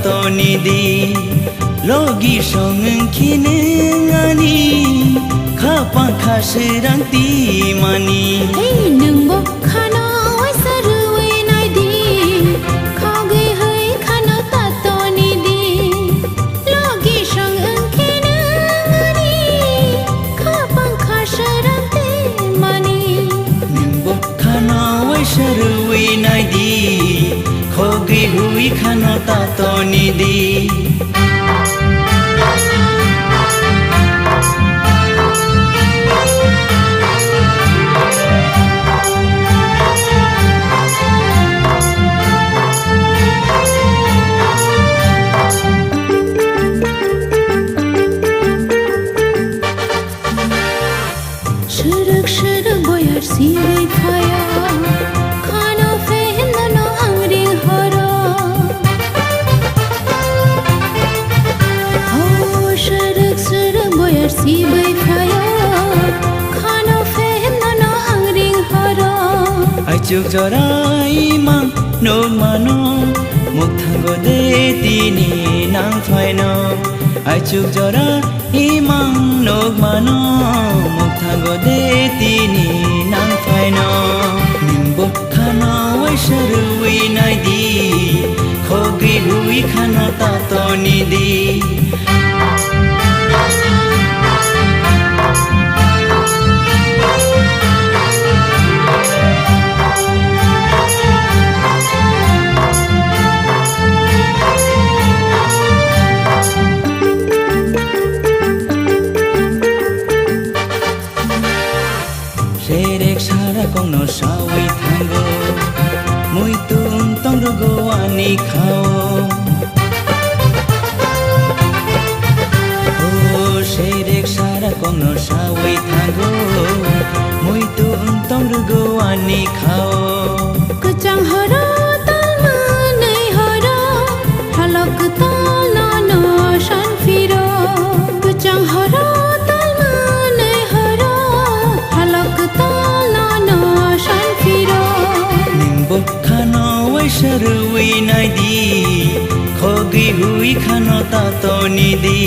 to ni di logi song kine ngani khapa khasirang ti mani hey nung bo khana oi sarui nai di khage hai khana ta to ni di logi song kine ngani khapa khasirang ti mani nung bo khana oi sarui nai di khoge hui khana ta to ni di Şırık şırık boyar sivey faya Khana fehna no angri hara Oh şırık şırık boyar sivey faya Khana fehna no angri hara Achuk jorai mang no mano mukhango de tini nang phaino Achuk jorai mang no mano mukhango de tini nang phaino nimbo khana wai sharui nai di khogi hui khana ta to ni di Serek sara kong no sawai thango Mui tum tong rugo ani khao Oh serek sara kong no sawai thango Mui tum tong rugo ani khao Kuchang hara talma nei hara Halak talna no shan firo Kuchang hara talma nei hara Halak talna no shan firo Nimbo khano wai sharui nai di Khogi hui khano ta to ni di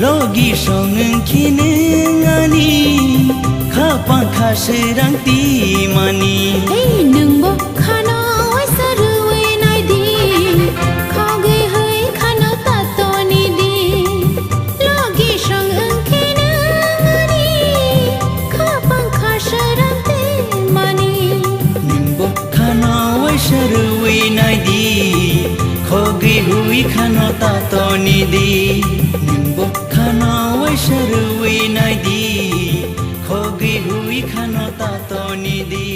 Logi song kine ngani Khapa khasirang ti mani Hey nung bo khana oi sarui nai di Khage hai khana ta to ni di Logi song kine ngani Khapa khasirang ti mani Nimbo khano wai sharui nai di Khogi hui khano ta to ni di Nimbo khano wai sharui nai di Khogi hui khano ta to ni di